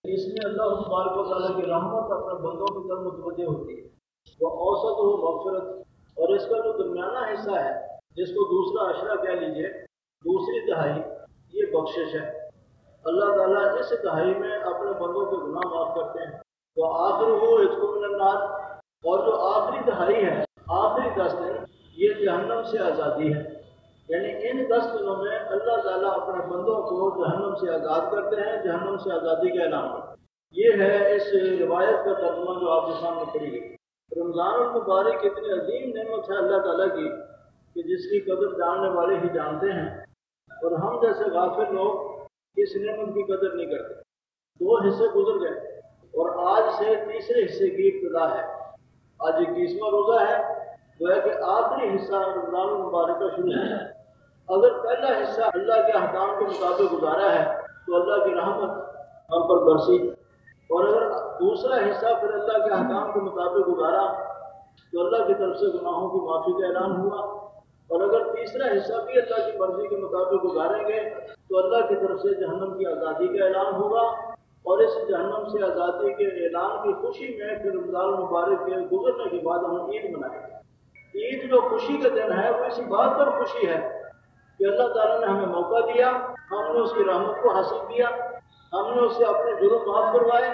اس میں اللہ تبارک و تعالیٰ کی رحمت اپنے بندوں کی طرف متوجہ ہوتی ہے، وہ اوسط و مغفرت، اور اس کا جو درمیانہ حصہ ہے جس کو دوسرا عشرہ کہہ لیجیے، دوسری تہائی، یہ بخشش ہے۔ اللہ تعالیٰ اس تہائی میں اپنے بندوں کے گناہ معاف کرتے ہیں۔ تو آخر ہو عتق من النار، اور جو آخری تہائی ہے، آخری 10 دن، یہ جہنم سے آزادی ہے۔ یعنی ان 10 دنوں میں اللہ تعالیٰ اپنے بندوں کو جہنم سے آزاد کرتے ہیں، جہنم سے آزادی کا اعلان کرتے ہیں۔ یہ ہے اس روایت کا ترجمہ جو آپ کے سامنے پڑھی گئی۔ رمضان المبارک اتنی عظیم نعمت ہے اللہ تعالیٰ کی کہ جس کی قدر جاننے والے ہی جانتے ہیں، اور ہم جیسے غافل لوگ اس نعمت کی قدر نہیں کرتے۔ 2 حصے گزر گئے اور آج سے تیسرے حصے کی ابتدا ہے۔ آج 21واں روزہ ہے، وہ ہے کہ آخری حصہ رمضان المبارک کا شروع ہے۔ اگر پہلا حصہ اللہ کے احکام کے مطابق گزارا ہے تو اللہ کی رحمت ہم پر برسی، اور اگر دوسرا حصہ پھر اللہ کے احکام کے مطابق گزارا تو اللہ کی طرف سے گناہوں کی معافی کا اعلان ہوا، اور اگر تیسرا حصہ بھی اللہ کی مرضی کے مطابق گزاریں گے تو اللہ کی طرف سے جہنم کی آزادی کا اعلان ہوگا، اور اس جہنم سے آزادی کے اعلان کی خوشی میں پھر رمضان المبارک کے گزرنے کے بعد ہم عید منائیں گے۔ عید جو خوشی کا دن ہے وہ اسی بات پر خوشی ہے کہ اللہ تعالیٰ نے ہمیں موقع دیا، ہم نے اس کی رحمت کو حاصل کیا، ہم نے اسے اپنے جرم معاف کروائے،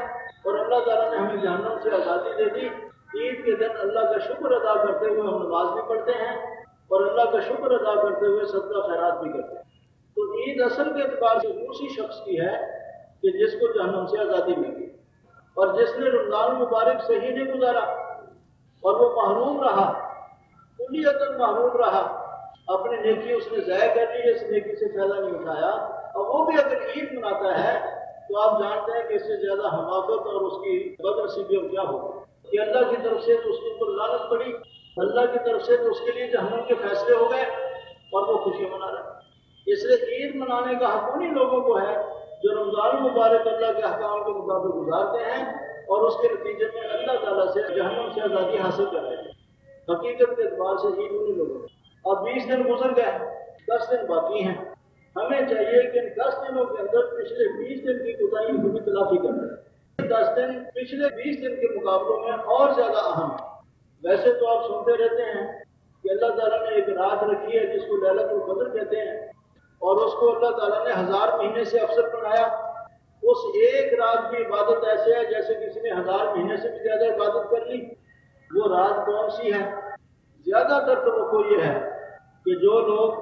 اور اللہ تعالیٰ نے ہمیں جہنم سے آزادی دے دی۔ عید کے دن اللہ کا شکر ادا کرتے ہوئے ہم نماز بھی پڑھتے ہیں، اور اللہ کا شکر ادا کرتے ہوئے صدقہ خیرات بھی کرتے ہیں۔ تو عید اصل کے اعتبار سے اسی شخص کی ہے کہ جس کو جہنم سے آزادی مل گئی، اور جس نے رمضان مبارک صحیح نہیں گزارا اور وہ محروم رہا، کلیتاً محروم رہا، اپنی نیکی اس نے ضائع کر لی، اس نیکی سے فائدہ نہیں اٹھایا، اور وہ بھی اگر عید مناتا ہے تو آپ جانتے ہیں کہ اس سے زیادہ حماقت اور اس کی بدنصیبی اور کیا ہوگی کہ اللہ کی طرف سے تو اس کے اوپر لعنت پڑی، اللہ کی طرف سے تو اس کے لیے جہنم کے فیصلے ہو گئے، اور وہ خوشی منا رہا ہے۔ اس لیے عید منانے کا حق انہیں لوگوں کو ہے جو رمضان مبارک اللہ کے احکام کے مطابق گزارتے ہیں، اور اس کے نتیجے میں اللہ تعالیٰ سے جہنم سے آزادی حاصل کر رہے ہیں۔ حقیقت کے اعتبار سے عید انہیں لوگوں کو۔ اب 20 دن گزر گئے، 10 دن باقی ہیں۔ ہمیں چاہیے کہ ان 10 دنوں کے اندر پچھلے 20 دن کی کوتاہیوں کی بھی تلافی کریں۔ 10 دن پچھلے 20 دن کے مقابلوں میں اور زیادہ اہم ہے۔ ویسے تو آپ سنتے رہتے ہیں کہ اللہ تعالیٰ نے ایک رات رکھی ہے جس کو لیلۃ القدر کہتے ہیں، اور اس کو اللہ تعالیٰ نے 1000 مہینے سے افضل بنایا۔ اس ایک رات کی عبادت ایسے ہے جیسے کسی نے 1000 مہینے سے بھی زیادہ عبادت کر لی۔ وہ رات کون سی ہے؟ زیادہ تر توقع یہ ہے کہ جو لوگ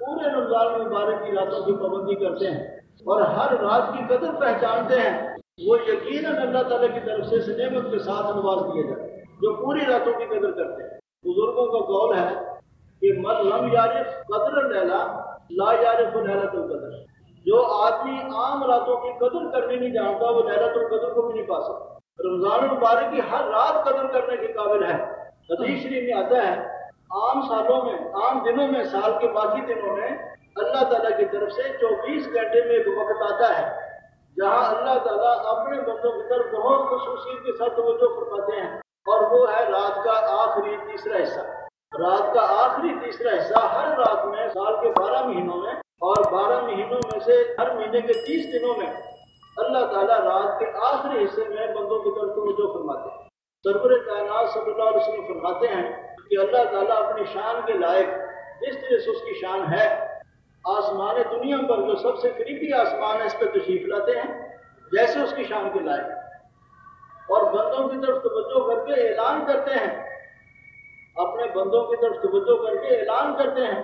پورے رمضان مبارک کی راتوں کی پابندی کرتے ہیں اور ہر رات کی قدر پہچانتے ہیں، وہ یقیناً اللہ تعالیٰ کی طرف سے اس نعمت کے ساتھ نواز دیے جاتے ہیں جو پوری راتوں کی قدر کرتے ہیں۔ بزرگوں کا قول ہے کہ من لم یعرف قدر اللیلہ لا یعرف لیلۃ القدر۔ جو آدمی عام راتوں کی قدر کرنے نہیں جانتا وہ لیلۃ القدر کو بھی نہیں پا سکتا۔ رمضان مبارک کی ہر رات قدر کرنے کے قابل ہے۔ حدیث شریف میں آتا ہے عام سالوں میں، عام دنوں میں، سال کے باقی دنوں میں اللہ تعالیٰ کی طرف سے 24 گھنٹے میں ایک وقت آتا ہے جہاں اللہ تعالیٰ اپنے بندوں کی طرف بہت خصوصیت کے ساتھ توجہ فرماتے ہیں، اور وہ ہے رات کا آخری تیسرا حصہ۔ رات کا آخری تیسرا حصہ ہر رات میں سال کے 12 مہینوں میں، اور 12 مہینوں میں سے ہر مہینے کے 30 دنوں میں اللہ تعالیٰ رات کے آخری حصے میں بندوں کی طرف توجہ فرماتے ہیں۔ سرور کائنات صلی اللہ علیہ وسلم فرماتے ہیں کہ اللہ تعالیٰ اپنی شان کے لائق جس طرح سے اس کی شان ہے، آسمان دنیا پر جو سب سے قریبی آسمان ہے اس پہ تشریف لاتے ہیں جیسے اس کی شان کے لائق، اور بندوں کی طرف توجہ کر کے اعلان کرتے ہیں، اپنے بندوں کی طرف توجہ کر کے اعلان کرتے ہیں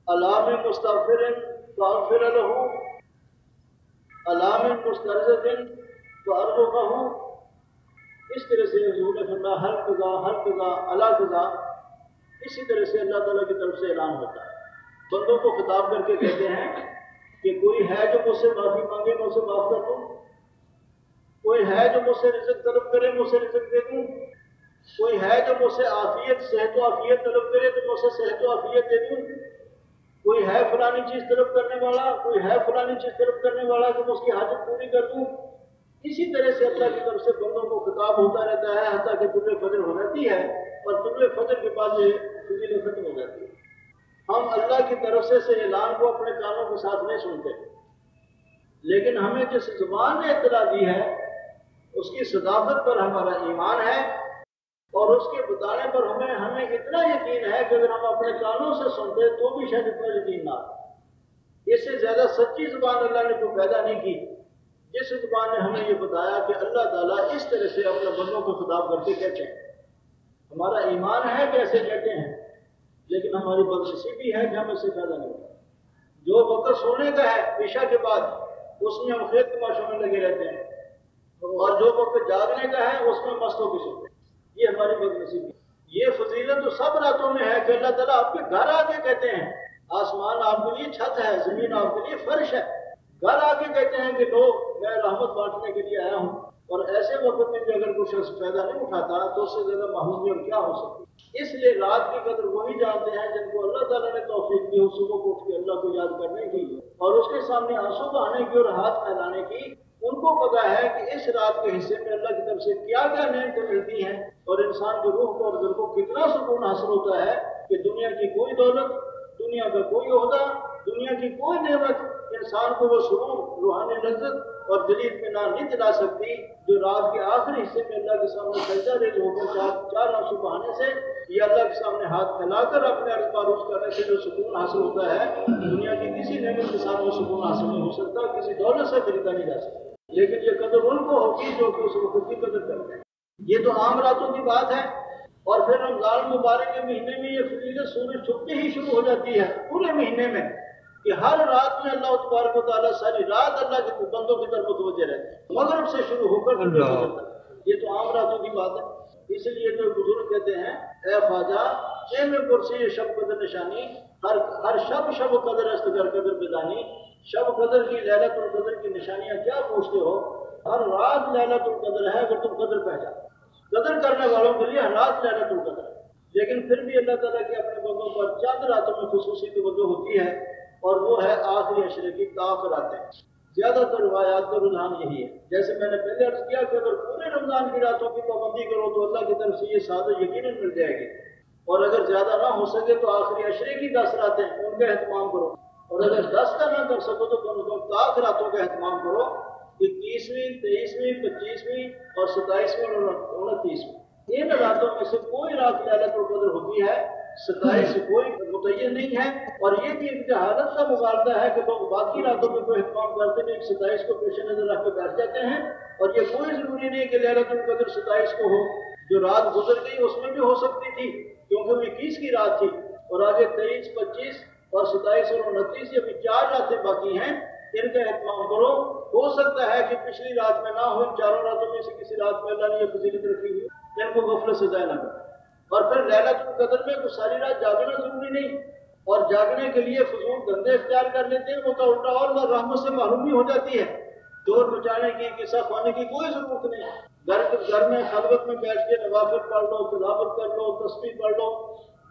الا من مستغفر فاغفر له، الا من مسترزق فارزقه۔ اس طرح سے حضور نے فرمایا ہر قضا ہر قضا اللہ قضا، اسی طرح سے اللہ تعالیٰ کی طرف سے اعلان ہوتا ہے۔ بندوں کو خطاب کر کے کہتے ہیں کہ کوئی ہے جو مجھ سے معافی مانگے میں اسے معاف کر دوں، کوئی ہے جو مجھ سے رزق طلب کرے میں اسے رزق دے دوں، کوئی ہے جو مجھ سے عافیت صحت و عافیت طلب کرے تو میں اسے صحت و عافیت دے دوں، کوئی ہے فلانی چیز طلب کرنے والا، کوئی ہے فلانی چیز طلب کرنے والا کہ میں اس کی حاجت پوری کر دوں۔ اسی طرح سے اللہ کی طرف سے بندوں کو خطاب ہوتا رہتا ہے حتیٰ کہ طلوع فجر ہو جاتی ہے، اور طلوع فجر کے بعد یہ فضیلت ختم ہو جاتی ہے۔ ہم اللہ کی طرف سے اعلان کو اپنے کانوں کے ساتھ نہیں سنتے، لیکن ہمیں جس زبان نے اطلاع دی ہے اس کی صداقت پر ہمارا ایمان ہے، اور اس کے بتانے پر ہمیں اتنا یقین ہے کہ اگر ہم اپنے کانوں سے سنتے تو بھی شاید اتنا یقین نہ آتا۔ اس سے زیادہ سچی زبان اللہ نے کوئی پیدا نہیں کی جس زبان نے ہمیں یہ بتایا کہ اللہ تعالیٰ اس طرح سے اپنے بندوں کو خطاب کر کے کہتے ہیں۔ ہمارا ایمان ہے کہ ایسے کہتے ہیں، لیکن ہماری بدنصیبی ہے کہ ہم اس سے پیدا نہیں ہوتا۔ جو وقت سونے کا ہے عشاء کے بعد اس میں ہم خیر تماشوں میں لگے رہتے ہیں، اور جو وقت جاگنے کا ہے اس میں مست ہو کے سوتے ہیں۔ یہ ہماری بدنصیبی ہے۔ یہ فضیلت تو سب راتوں میں ہے کہ اللہ تعالیٰ آپ کے گھر آ کے کہتے ہیں، آسمان آپ کے لیے چھت ہے، زمین آپ کے لیے فرش ہے، گھر آ کے کہتے ہیں کہ لو میں رحمت بانٹنے کے لیے آیا ہوں۔ اور ایسے وقت میں بھی اگر کوئی شخص فائدہ نہیں اٹھاتا تو اس سے زیادہ محرومیت کیا ہو سکتی۔ اس لیے رات کی قدر وہی جانتے ہیں جن کو اللہ تعالیٰ نے توفیق دی ہو صبح کو اٹھ کے اللہ کو یاد کرنے کی اور اس کے سامنے آنسو بہانے کی اور ہاتھ پھیلانے کی۔ ان کو پتا ہے کہ اس رات کے حصے میں اللہ کی طرف سے کیا کیا نعمتیں ملتی ہیں، اور انسان کی روح کو اور دل کو کتنا سکون حاصل ہوتا ہے کہ دنیا کی کوئی دولت، دنیا کا کوئی عہدہ، دنیا کی کوئی نعمت انسان کو وہ سرور، روحانی لذت اور دلی اطمینان نہیں دلا سکتی جو رات کے آخری حصے میں اللہ کے سامنے سجدہ ریز ہو کر چار آنسو بہانے سے یا اللہ کے سامنے ہاتھ پھیلا کر اپنے عرض معروف کرنے سے جو سکون حاصل ہوتا ہے، دنیا کی کسی نعمت کے ساتھ وہ سکون حاصل نہیں ہو سکتا، کسی دولت سے خریدا نہیں جا سکتا۔ لیکن یہ قدر ان کو ہوگی جو کہ اس وقت کی قدر کرتے ہیں۔ یہ تو عام راتوں کی بات ہے، اور پھر رمضان مبارک کے مہینے میں یہ فضیلت سورج چھپتے ہی شروع ہو جاتی ہے پورے مہینے میں، کہ ہر رات میں اللہ تبارک و تعالیٰ ساری رات اللہ کے بندوں کی طرف متوجہ رہتے ہیں، مغرب سے شروع ہو کر یہ تو عام راتوں کی بات ہے۔ اس لیے جو بزرگ کہتے ہیں، اے خواجہ میں کرسی شب قدر نشانی، ہر شب قدر است گر قدر بدانی۔ شب قدر کی لیلۃ القدر کی نشانیاں کیا پوچھتے ہو؟ ہر رات لیلۃ القدر ہے اگر تم قدر پہچان۔ قدر کرنے والوں کے لیے ہر رات لیلۃ القدر ہے، لیکن پھر بھی اللہ تعالیٰ کے اپنے بندوں پر چند راتوں میں خصوصی توجہ ہوتی ہے، اور وہ ہے آخری عشرے کی راتیں۔ زیادہ تر روایات کا رجحان یہی ہے، جیسے میں نے پہلے عرض کیا کہ اگر پورے رمضان کی راتوں کی پابندی کرو تو اللہ کی طرف سے یہ سعادت یقیناً مل جائے گی، اور اگر زیادہ نہ ہو سکے تو آخری عشرے کی 10 راتیں ان کا اہتمام کرو، اور اگر 10 کا نہ کر سکو تو کم از کم 10 راتوں کا اہتمام کرو، 21ویں، 23ویں، 25ویں اور 27ویں اور 29ویں۔ ان راتوں میں سے کوئی رات لیلۃ القدر ہوتی ہے، 27 کوئی متعین نہیں ہے، اور یہ بھی ایک جہالت کا مبارزہ ہے کہ لوگ باقی راتوں میں کوئی اہتمام کرتے نہیں، 27 کو پیش نظر رکھ کے بیٹھ جاتے ہیں، اور یہ کوئی ضروری نہیں کہ لیلۃ القدر 27 کو ہو۔ جو رات گزر گئی اس میں بھی ہو سکتی تھی کیونکہ وہ 21 کی رات تھی، اور آگے 23، 25 اور 27 اور 29 یہ بھی 4 راتیں باقی ہیں، ان کا اہتمام کرو۔ ہو سکتا ہے کہ پچھلی رات میں نہ ہو، ان 4 راتوں میں سے کسی رات میں اللہ نے یہ فضیلت رکھی ہوئی، ان کو غفلت سے ضائع نہ کرو۔ اور پھر لیلۃ القدر میں کوئی ساری رات جاگنا ضروری نہیں، اور جاگنے کے لیے فضول دھندے اختیار کر لیتے ہیں، وہ تو الٹا اور رحمت سے محرومی ہو جاتی ہے۔ چور بچانے کی، قصہ کھانے کی کوئی ضرورت نہیں، گھر میں خلوت میں بیٹھ کے نوافل پڑھ لو، تلاوت کر لو، تسبیح پڑھ لو،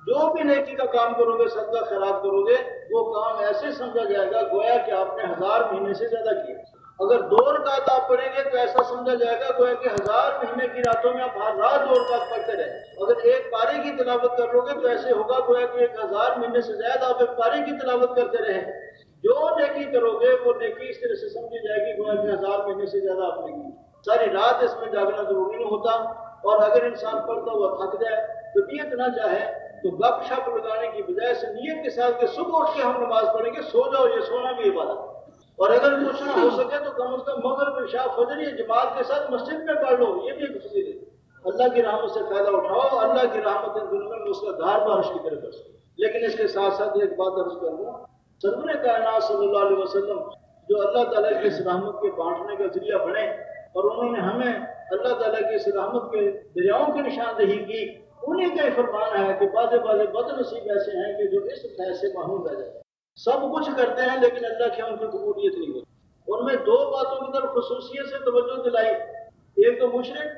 جو بھی نیکی کا کام کرو گے، صدقہ خیرات کرو گے، وہ کام ایسے سمجھا جائے گا گویا کہ آپ نے 1000 مہینے سے زیادہ کیا۔ اگر 2 رکعت آپ پڑھیں گے تو ایسا سمجھا جائے گا گویا کہ 1000 مہینے کی راتوں میں آپ ہر رات 2 رکعت پڑھتے رہے۔ اگر ایک پارے کی تلاوت کر لو گے تو ایسے ہوگا گویا کہ 1000 مہینے سے زیادہ آپ ایک پارے کی تلاوت کرتے رہے۔ جو نیکی کرو گے وہ نیکی اس طرح سے سمجھی جائے گی گویا کہ 1000 مہینے سے زیادہ آپ نے کی۔ ساری رات اس میں جاگنا ضروری نہیں ہوتا، اور اگر انسان پڑھتا ہوا تھک جائے، طبیعت نہ چاہے تو گپ شپ لگانے کی بجائے سے نیت کے ساتھ کہ صبح اٹھ کے ہم نماز پڑھیں گے، سو جاؤ، یہ سونا بھی عبادت ہے۔ اور اگر کچھ نہ ہو سکے تو کم از کم مغرب، عشاء، فجر یہ جماعت کے ساتھ مسجد میں پڑھ لو، یہ بھی ایک فضیلت ہے۔ اللہ کی رحمت سے فائدہ اٹھاؤ، اللہ کی رحمت ان دنوں میں اس کا دھار بارش کی طرح برسے۔ لیکن اس کے ساتھ ساتھ ایک بات عرض کر دوں، سرور کائنات صلی اللہ علیہ وسلم جو اللہ تعالیٰ کی اس رحمت کے بانٹنے کا ذریعہ بنے، اور انہوں نے ہمیں اللہ تعالیٰ کی اس رحمت کے دریاؤں کی نشاندہی کی، انہیں کا فرمان ہے کہ بعض بد نصیب ایسے ہیں کہ جو اس فیض سے محروم رہ جاتے ہیں، سب کچھ کرتے ہیں لیکن اللہ کے ان کی قبولیت نہیں ہوتی۔ ان میں 2 باتوں کی طرف خصوصیت سے توجہ دلائی، ایک تو مشرک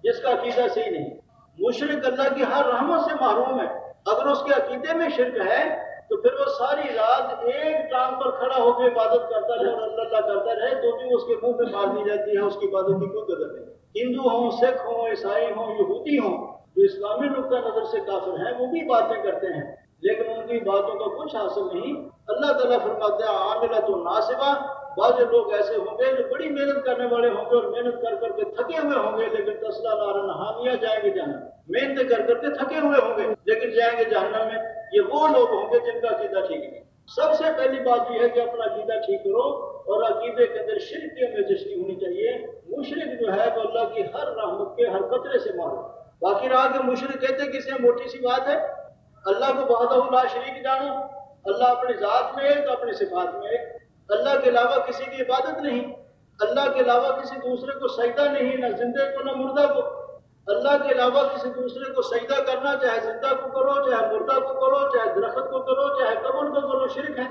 جس کا عقیدہ صحیح نہیں، مشرک اللہ کی ہر رحمت سے محروم ہے، اگر اس کے عقیدے میں شرک ہے تو پھر وہ ساری رات ایک ٹانگ پر کھڑا ہو کے عبادت کرتا رہے اور اللہ کرتا رہے تو بھی اس کے منہ پہ مار دی جاتی ہے، اس کی عبادت کی کوئی قدر نہیں۔ ہندو ہوں، سکھ ہوں، عیسائی ہوں، یہودی ہوں، جو اسلامی نقطہ نظر سے کافر ہیں، وہ بھی باتیں کرتے ہیں لیکن ان کی باتوں کا کچھ حاصل نہیں۔ اللہ تعالیٰ فرماتے ہیں عاملۃ ناصبہ، بعض لوگ ایسے ہوں گے جو بڑی محنت کرنے والے ہوں گے اور محنت کر کر کے تھکے ہوئے ہوں گے، لیکن تصلا نارن حامیہ جائیں گے جہنم، محنت کر کر کے تھکے ہوئے ہوں گے لیکن جائیں گے جہنم میں۔ یہ وہ لوگ ہوں گے جن کا عقیدہ ٹھیک نہیں۔ سب سے پہلی بات یہ ہے کہ اپنا عقیدہ ٹھیک کرو، اور عقیدے کے اندر شرک کی ہمیں تشریح ہونی چاہیے۔ مشرک جو ہے وہ اللہ کی ہر رحمت کے ہر قطرے سے مارو۔ باقی رہا کہ مشرک کہتے کسی موٹی سی بات ہے، اللہ کو وحدہ لا شریک جانو، اللہ اپنی ذات میں ایک، اپنی صفات میں ایک، اللہ کے علاوہ کسی کی عبادت نہیں، اللہ کے علاوہ کسی دوسرے کو سجدہ نہیں، نہ زندے کو نہ مردہ کو، اللہ کے علاوہ کسی دوسرے کو سجدہ کرنا، چاہے زندہ کو کرو، چاہے مردہ کو کرو، چاہے درخت کو کرو، چاہے قبر کو کرو، شرک ہے۔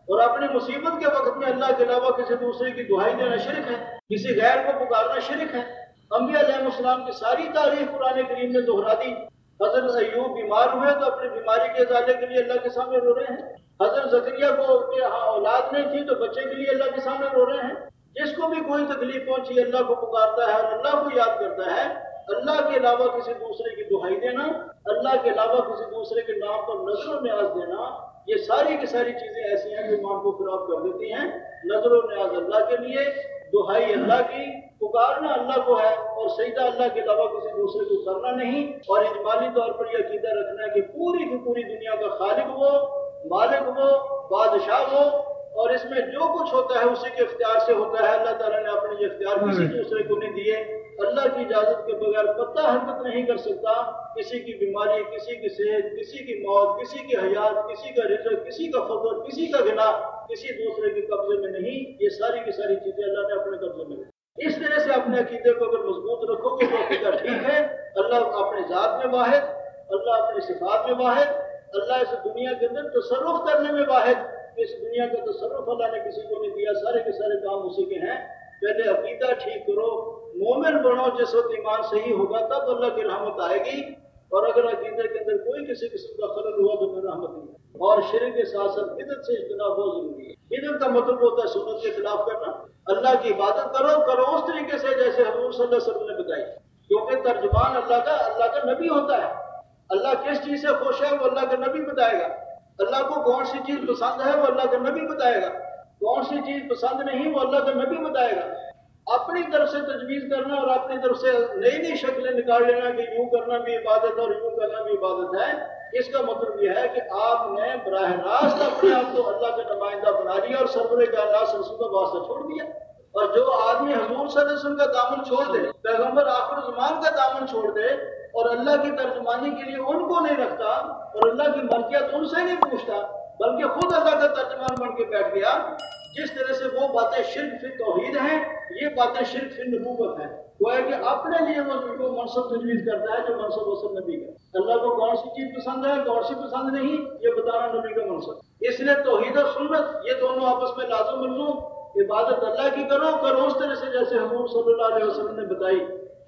اور اپنی مصیبت کے وقت میں اللہ کے علاوہ کسی دوسرے کی دعائی دینا شرک ہے، کسی غیر کو پکارنا شرک ہے۔ انبیاء علیہ السلام کی ساری تاریخ قرآن کریم نے دہرا دی۔ حضرت ایوب بیمار ہوئے تو اپنی بیماری کے ازالے کے لیے اللہ کے سامنے رو رہے ہیں۔ حضرت زکریا کو اولاد نہیں تھی تو بچے کے لیے اللہ کے سامنے رو رہے ہیں۔ جس کو بھی کوئی تکلیف پہنچی اللہ کو پکارتا ہے اور اللہ کو یاد کرتا ہے۔ اللہ کے علاوہ کسی دوسرے کی دہائی دینا، اللہ کے علاوہ کسی دوسرے کے نام پر نظر و نیاز دینا، یہ ساری کی ساری چیزیں ایسی ہیں جو ایمان کو خراب کر دیتی ہیں۔ نظر و نیاز اللہ کے لیے، دہائی اللہ کی، پکارنا اللہ کو ہے، اور سجدہ اللہ کے علاوہ کسی دوسرے کو کرنا نہیں۔ اور اجمالی طور پر یہ عقیدہ رکھنا ہے کہ پوری کی پوری دنیا کا خالق وہ، مالک وہ، بادشاہ وہ، اور اس میں جو کچھ ہوتا ہے اسی کے اختیار سے ہوتا ہے۔ اللہ تعالیٰ نے اپنے یہ اختیار کسی دوسرے کو نہیں دیے۔ اللہ کی اجازت کے بغیر پتہ حرکت نہیں کر سکتا۔ کسی کی بیماری، کسی کی صحت، کسی کی موت، کسی کی حیات، کسی کا رزق، کسی کا فقر، کسی کا غنا کسی دوسرے کے قبضے میں نہیں۔ یہ ساری کی ساری چیزیں اللہ نے اپنے قبضے میں رکھی۔ اس طرح سے اپنے عقیدے کو اگر مضبوط رکھو گے تو عقیدہ ٹھیک ہے۔ اللہ اپنے ذات میں واحد، اللہ اپنی صفات میں واحد، اللہ اس دنیا کے اندر تصرف کرنے میں واحد۔ اس دنیا کا تصرف اللہ نے کسی کو نہیں دیا، سارے کے سارے کام اسی کے ہیں۔ پہلے عقیدہ ٹھیک کرو، مومن بنو، جس وقت ایمان صحیح ہوگا تب اللہ کی رحمت آئے گی۔ اور اگر عقیدے کے اندر کوئی کسی قسم کا خلل ہوا تو پھر رحمت نہیں۔ اور شرک کے ساتھ ساتھ بدعت سے اجتناب بہت ضروری ہے۔ بدعت کا مطلب ہوتا ہے سنت کے خلاف کرنا۔ اللہ کی عبادت کرو اس طریقے سے جیسے حضور صلی اللہ علیہ وسلم نے بتائی، کیونکہ ترجمان اللہ کا نبی ہوتا ہے۔ اللہ کس چیز سے خوش ہے وہ اللہ کا نبی بتائے گا۔ اللہ کو کون سی چیز پسند ہے وہ اللہ کا نبی بتائے گا، کون سی چیز پسند نہیں وہ اللہ کا نبی بتائے گا۔ اپنی طرف سے تجویز کرنا اور اپنی طرف سے نئی نئی شکلیں نکال لینا کہ یوں کرنا بھی عبادت اور یوں کرنا بھی عبادت ہے، اس کا مطلب یہ ہے کہ آپ نے براہ راست اپنے آپ کو اللہ کا نمائندہ بنا لیا اور سرور کائنات صلی اللہ علیہ وسلم کا واسطہ چھوڑ دیا۔ اور جو آدمی حضور صلی اللہ علیہ وسلم کا دامن چھوڑ دے، پیغمبر آخر زمان کا دامن چھوڑ دے اور اللہ کی ترجمانی کے لیے ان کو نہیں رکھتا اور اللہ کی مرضیات ان سے نہیں پوچھتا بلکہ خود اللہ کا ترجمان بن کے بیٹھ گیا، جس طرح سے وہ باتیں شرک فی توحید ہیں، یہ باتیں شرک فی نبوت ہیں۔ وہ ہے کہ اپنے لیے وہ منصب تجویز کرتا ہے جو منصب اصل نبی کا۔ اللہ کو کون سی چیز پسند ہے کون سی پسند نہیں یہ بتانا نبی کا منصب۔ اس لیے توحید اور سنت یہ دونوں آپس میں لازم ملزوم۔ عبادت اللہ کی کرو اس طرح سے جیسے حضور صلی اللہ علیہ وسلم نے بتائی۔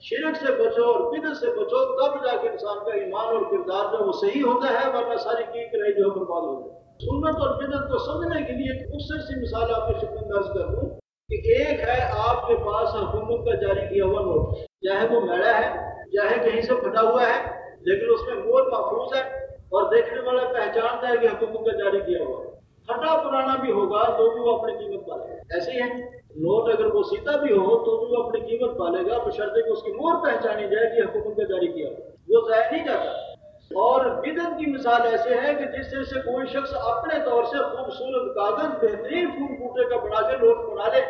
شرک سے بچو اور بدعت سے بچو، تب جا کے انسان کا ایمان اور کردار جو وہ صحیح ہوتا ہے، ورنہ ساری کی کرائی جو ہے برباد ہو جائے۔ سنت اور بدعت کو سمجھنے کے لیے ایک مختصر سی مثال آپ کے خدمت میں عرض کر دوں کہ ایک ہے آپ کے پاس حکومت کا جاری کیا ہوا نوٹ، چاہے وہ میڑا ہے چاہے کہیں سے پھٹا ہوا ہے، لیکن اس میں مہر محفوظ ہے اور دیکھنے والا پہچانتا ہے کہ حکومت کا جاری کیا ہوا ہے۔ پھٹا پرانا بھی ہوگا تو بھی وہ اپنی قیمت پالے گا۔ ایسے ہی ہے، نوٹ اگر وہ سیدھا بھی ہو تو بھی وہ اپنی قیمت پالے گا، بشرطے کہ اس کی مہر پہچانی جائے کہ حکومت کا جاری کیا ہوا، وہ ضائع نہیں جاتا۔ اور بدعت کی مثال ایسے ہے کہ جس طرح سے کوئی شخص اپنے طور سے خوبصورت کاغذ بہترین پھول بوٹے کا بنا کے نوٹ بنا لے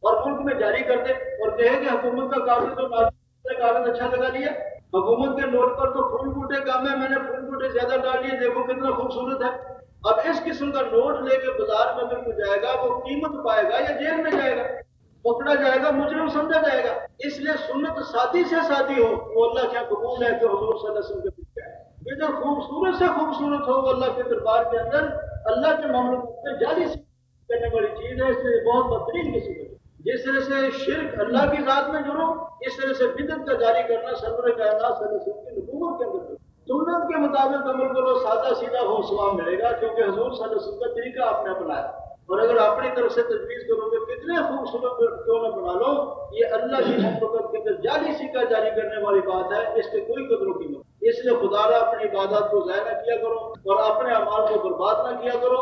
اور ملک میں جاری کر دے اور کہے کہ حکومت کا کاغذ تو کاغذ اچھا لگا لیا، حکومت کے نوٹ پر تو پھول بوٹے کم ہے، میں نے پھول بوٹے زیادہ ڈال لیے، دیکھو کتنا خوبصورت ہے۔ اب اس قسم کا نوٹ لے کے بازار میں اگر کوئی جائے گا وہ قیمت پائے گا یا جیل میں جائے گا، پکڑا جائے گا، مجرم سمجھا جائے گا۔ اس لیے سنت سادی سے سادی ہو وہ اللہ کے قبول ہے کہ حضور صلی اللہ علیہ وسلم کے پیچھے ہے۔ بدعت خوبصورت سے خوبصورت ہو وہ اللہ کے دربار کے اندر اللہ کے معاملات میں جاری کرنے والی چیز ہے، اس لیے بہت بدترین قسم ہے۔ جس طرح سے شرک اللہ کی ذات میں جڑو، اس طرح سے بدعت کا جاری کرنا سرور کائنات صلی اللہ علیہ وسلم کی نبوت کے اندر۔ سنت کے مطابق عمل کرو، سادہ سیدھا ہو ثواب ملے گا، کیونکہ حضور صلی اللہ علیہ وسلم کا طریقہ آپ نے اپنایا۔ اور اگر اپنی طرف سے تجویز کرو گے کتنے خوبصورت کیوں نہ بنا لو، یہ اللہ کی محبت کے اندر جعلی سکہ جاری کرنے والی بات ہے، اس کے کوئی قدر و قیمت۔ اس لیے خدا را اپنی عبادات کو ضائع نہ کیا کرو اور اپنے اعمال کو برباد نہ کیا کرو۔